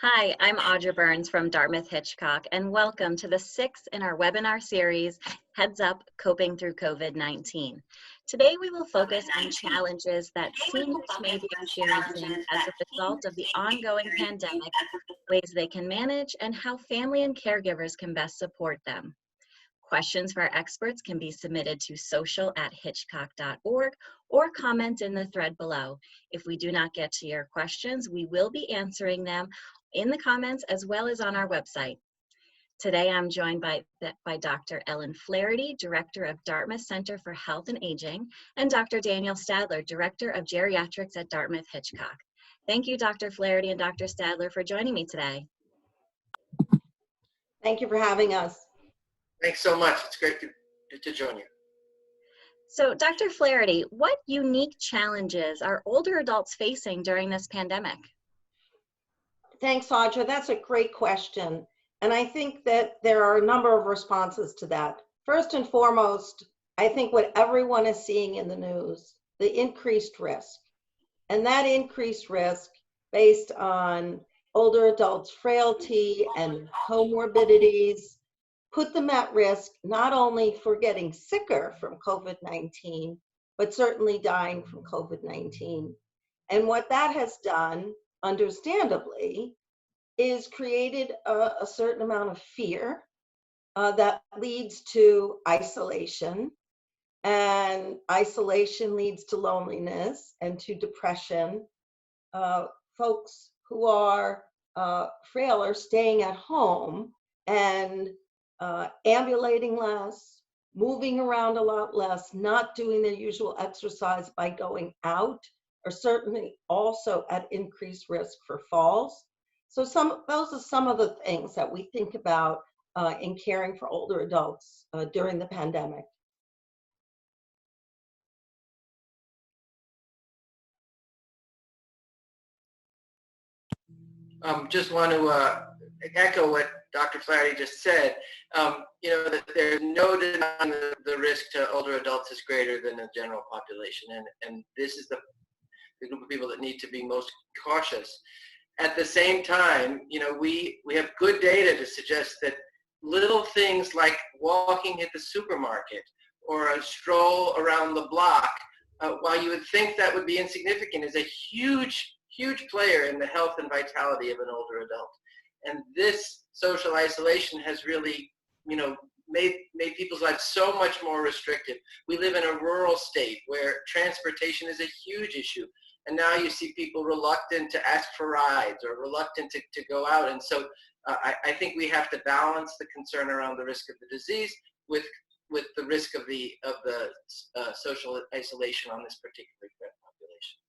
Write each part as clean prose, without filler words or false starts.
Hi, I'm Audra Burns from Dartmouth-Hitchcock, and welcome to the sixth in our webinar series, Heads Up, Coping Through COVID-19. Today we will focus on challenges that seniors may be experiencing as a result of the ongoing pandemic, ways they can manage, and how family and caregivers can best support them. Questions for our experts can be submitted to social@hitchcock.org or comment in the thread below. If we do not get to your questions, we will be answering them in the comments as well as on our website. Today I'm joined by Dr. Ellen Flaherty, Director of Dartmouth Center for Health and Aging, and Dr. Daniel Stadler, Director of Geriatrics at Dartmouth-Hitchcock. Thank you, Dr. Flaherty and Dr. Stadler, for joining me today. Thank you for having us. Thanks so much. It's great to join you. So, Dr. Flaherty, what unique challenges are older adults facing during this pandemic? Thanks, Audra. That's a great question. And I think that there are a number of responses to that. First and foremost, I think what everyone is seeing in the news, the increased risk. And that increased risk based on older adults' frailty and comorbidities put them at risk not only for getting sicker from COVID-19, but certainly dying from COVID-19. And what that has done, understandably, is created a certain amount of fear that leads to isolation. And isolation leads to loneliness and to depression. Folks who are frail are staying at home and ambulating less, moving around a lot less, not doing their usual exercise by going out, are certainly also at increased risk for falls. So those are some of the things that we think about in caring for older adults during the pandemic. Just want to echo what Dr. Flaherty just said. That there's no denying the risk to older adults is greater than the general population, and this is the group of people that need to be most cautious. At the same time, we have good data to suggest that little things like walking at the supermarket or a stroll around the block, while you would think that would be insignificant, is a huge player in the health and vitality of an older adult. And this social isolation has really, made people's lives so much more restricted. We live in a rural state where transportation is a huge issue. And now you see people reluctant to ask for rides or reluctant to go out. And so I think we have to balance the concern around the risk of the disease with the risk of the social isolation on this particular population.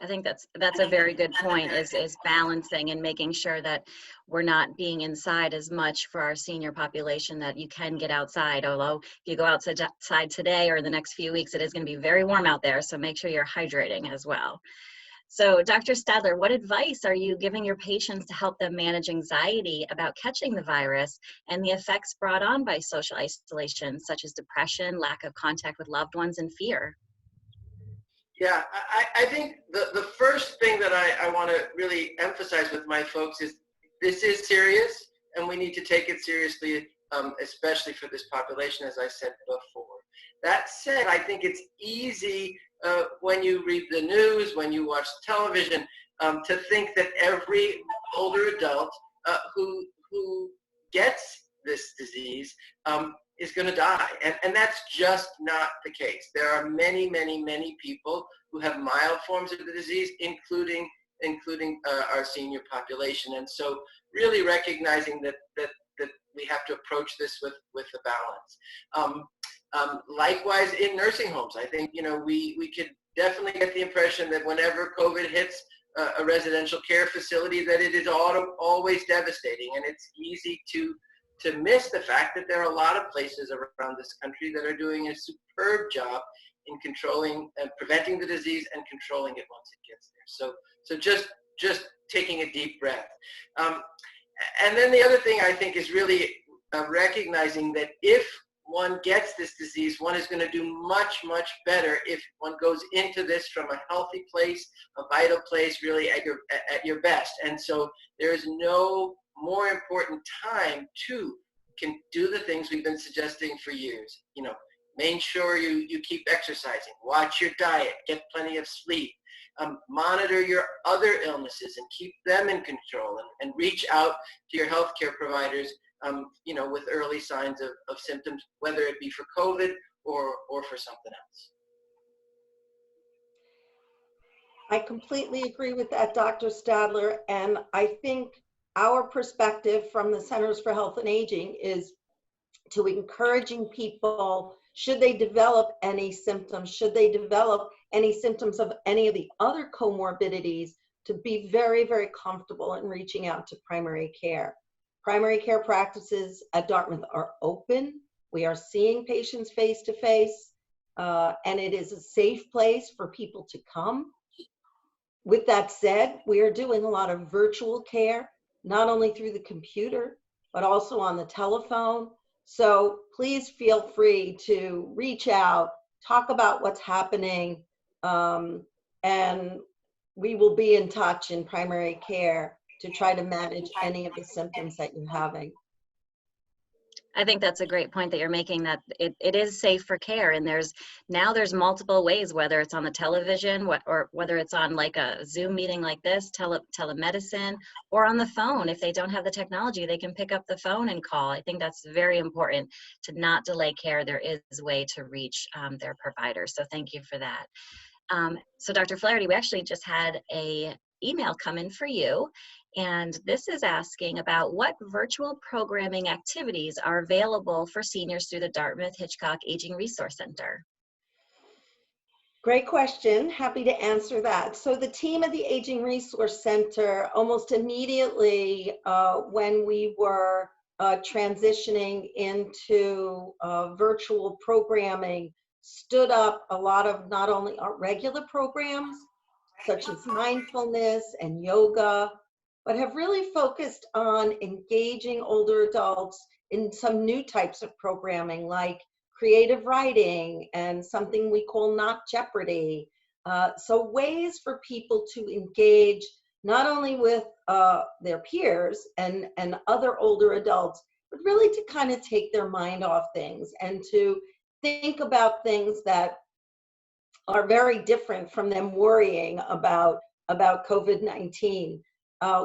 I think that's a very good point, is balancing and making sure that we're not being inside as much for our senior population, that you can get outside. Although if you go outside today or the next few weeks, it is going to be very warm out there, so make sure you're hydrating as well. So Dr. Stadler, what advice are you giving your patients to help them manage anxiety about catching the virus and the effects brought on by social isolation, such as depression, lack of contact with loved ones, and fear? Yeah, I think the first thing that I want to really emphasize with my folks is this is serious, and we need to take it seriously, especially for this population, as I said before. That said, I think it's easy when you read the news, when you watch television, to think that every older adult who gets this disease is going to die. And that's just not the case. There are many, many, many people who have mild forms of the disease, including our senior population. And so really recognizing that we have to approach this with a balance. Likewise, in nursing homes, I think, we could definitely get the impression that whenever COVID hits a residential care facility, that it is always devastating. And it's easy to miss the fact that there are a lot of places around this country that are doing a superb job in controlling and preventing the disease and controlling it once it gets there. So just taking a deep breath. And then the other thing I think is really recognizing that if one gets this disease, one is going to do much, much better if one goes into this from a healthy place, a vital place, really at your best. And so there is no more important time to can do the things we've been suggesting for years. You know, make sure you keep exercising, watch your diet, get plenty of sleep, monitor your other illnesses and keep them in control, and reach out to your healthcare providers, you know, with early signs of symptoms, whether it be for COVID or for something else. I completely agree with that, Dr. Stadler, and I think our perspective from the Centers for Health and Aging is to encouraging people, should they develop any symptoms, should they develop any symptoms of any of the other comorbidities, to be very, very comfortable in reaching out to primary care. Primary care practices at Dartmouth are open. We are seeing patients face to face, and it is a safe place for people to come. With that said, we are doing a lot of virtual care, not only through the computer, but also on the telephone. So please feel free to reach out, talk about what's happening, and we will be in touch in primary care to try to manage any of the symptoms that you're having. I think that's a great point that you're making, that it is safe for care, and there's multiple ways, whether it's on the television or whether it's on like a Zoom meeting like this, telemedicine, or on the phone. If they don't have the technology, they can pick up the phone and call. I think that's very important, to not delay care. There is a way to reach their providers. So thank you for that. So Dr. Flaherty, we actually just had a email come in for you, and this is asking about what virtual programming activities are available for seniors through the Dartmouth-Hitchcock Aging Resource Center. Great question. Happy to answer that. So the team at the Aging Resource Center, almost immediately when we were transitioning into virtual programming, stood up a lot of not only our regular programs, such as mindfulness and yoga, but have really focused on engaging older adults in some new types of programming, like creative writing and something we call Not Jeopardy. So ways for people to engage not only with their peers and other older adults, but really to kind of take their mind off things and to think about things that are very different from them worrying about COVID-19.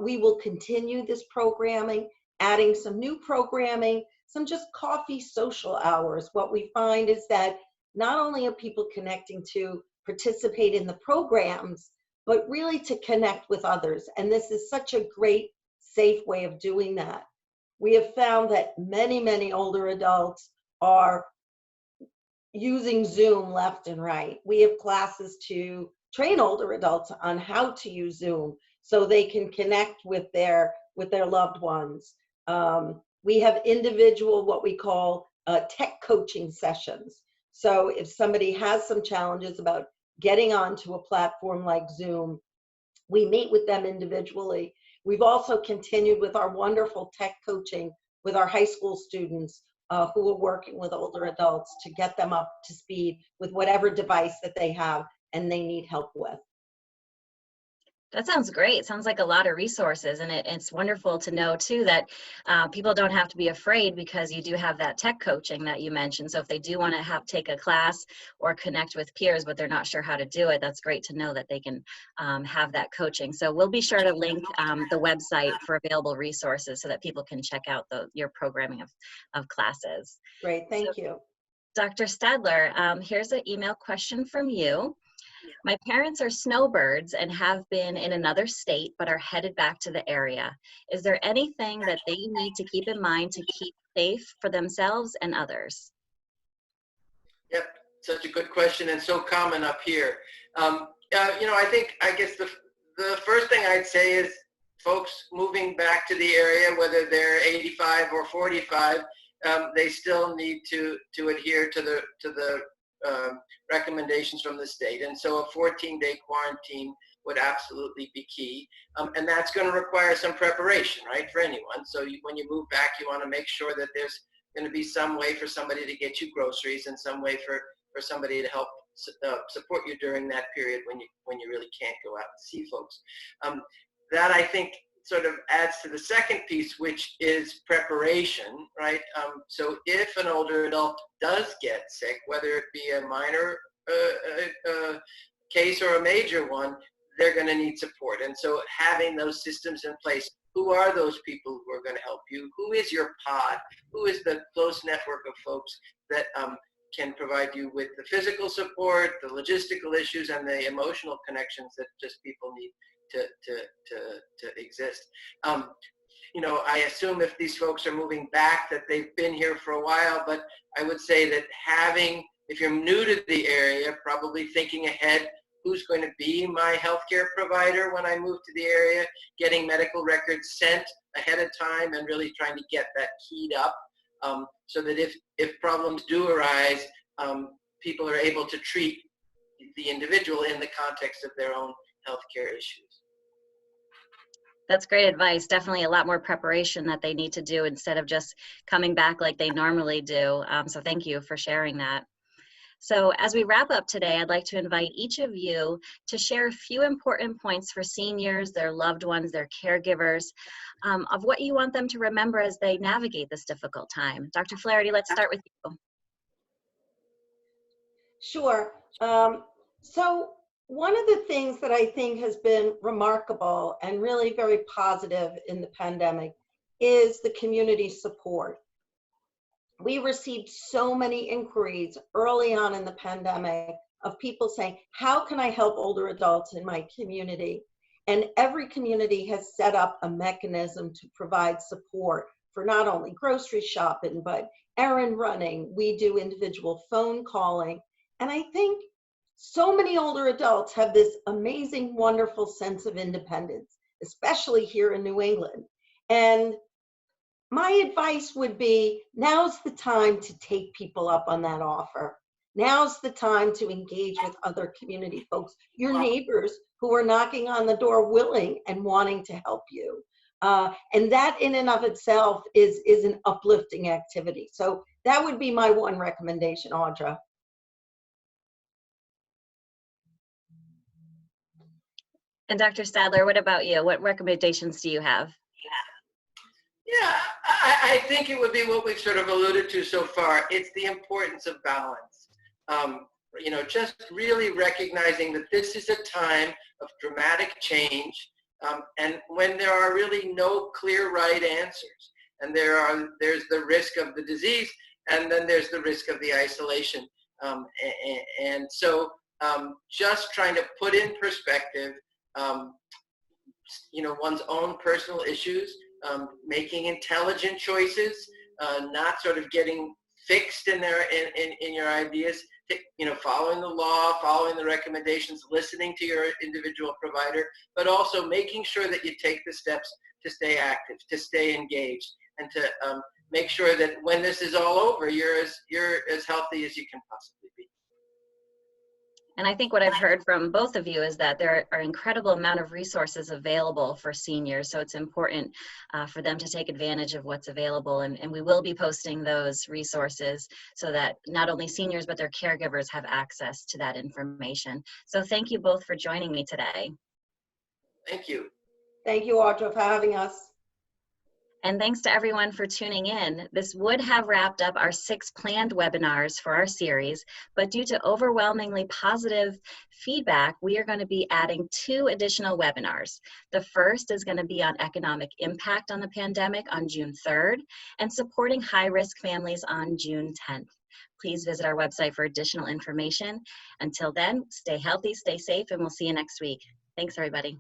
We will continue this programming, adding some new programming, some just coffee social hours. What we find is that not only are people connecting to participate in the programs, but really to connect with others. And this is such a great, safe way of doing that. We have found that many, many older adults are using Zoom left and right. We have classes to train older adults on how to use Zoom so they can connect with their loved ones. We have individual, what we call tech coaching sessions. So if somebody has some challenges about getting onto a platform like Zoom, we meet with them individually. We've also continued with our wonderful tech coaching with our high school students who are working with older adults to get them up to speed with whatever device that they have and they need help with. That sounds great. Sounds like a lot of resources, and it's wonderful to know too that people don't have to be afraid, because you do have that tech coaching that you mentioned. So if they do want to take a class or connect with peers, but they're not sure how to do it, that's great to know that they can have that coaching. So we'll be sure to link the website for available resources so that people can check out your programming of classes. Great, thank you. Dr. Stadler, here's an email question from you. My parents are snowbirds and have been in another state but are headed back to the area. Is there anything that they need to keep in mind to keep safe for themselves and others? Yep, such a good question and so common up here. You know, I guess the first thing I'd say is folks moving back to the area, whether they're 85 or 45, they still need to adhere to the recommendations from the state. And so a 14-day quarantine would absolutely be key. And that's going to require some preparation, right, for anyone. So when you move back, you want to make sure that there's going to be some way for somebody to get you groceries and some way for somebody to help support you during that period when you really can't go out and see folks. That I think sort of adds to the second piece, which is preparation, right? So if an older adult does get sick, whether it be a minor case or a major one, they're going to need support. And so having those systems in place, who are those people who are going to help you? Who is your pod? Who is the close network of folks that can provide you with the physical support, the logistical issues, and the emotional connections that just people need to exist. You know, I assume if these folks are moving back that they've been here for a while, but I would say that if you're new to the area, probably thinking ahead, who's going to be my healthcare provider when I move to the area, getting medical records sent ahead of time and really trying to get that keyed up so that if problems do arise, people are able to treat the individual in the context of their own healthcare issues. That's great advice. Definitely a lot more preparation that they need to do instead of just coming back like they normally do. So thank you for sharing that. So as we wrap up today, I'd like to invite each of you to share a few important points for seniors, their loved ones, their caregivers, of what you want them to remember as they navigate this difficult time. Dr. Flaherty, let's start with you. Sure. So one of the things that I think has been remarkable and really very positive in the pandemic is the community support. We received so many inquiries early on in the pandemic of people saying, how can I help older adults in my community? And every community has set up a mechanism to provide support for not only grocery shopping, but errand running. We do individual phone calling. And I think so many older adults have this amazing, wonderful sense of independence, especially here in New England. And my advice would be, now's the time to take people up on that offer. Now's the time to engage with other community folks, your neighbors who are knocking on the door willing and wanting to help you. And that in and of itself is an uplifting activity. So that would be my one recommendation, Audra. And Dr. Stadler, what about you? What recommendations do you have? Yeah, I think it would be what we've sort of alluded to so far. It's the importance of balance. You know, just really recognizing that this is a time of dramatic change, and when there are really no clear right answers, and there's the risk of the disease, and then there's the risk of the isolation, and so just trying to put in perspective, you know, one's own personal issues. Making intelligent choices, not sort of getting fixed in your ideas, you know, following the law, following the recommendations, listening to your individual provider, but also making sure that you take the steps to stay active, to stay engaged, and to make sure that when this is all over, you're as healthy as you can possibly be. And I think what I've heard from both of you is that there are an incredible amount of resources available for seniors. So it's important for them to take advantage of what's available. And we will be posting those resources so that not only seniors, but their caregivers have access to that information. So thank you both for joining me today. Thank you. Thank you, Audra, for having us. And thanks to everyone for tuning in. This would have wrapped up our 6 planned webinars for our series, but due to overwhelmingly positive feedback, we are going to be adding 2 additional webinars. The first is going to be on economic impact on the pandemic on June 3rd and supporting high-risk families on June 10th. Please visit our website for additional information. Until then, stay healthy, stay safe, and we'll see you next week. Thanks, everybody.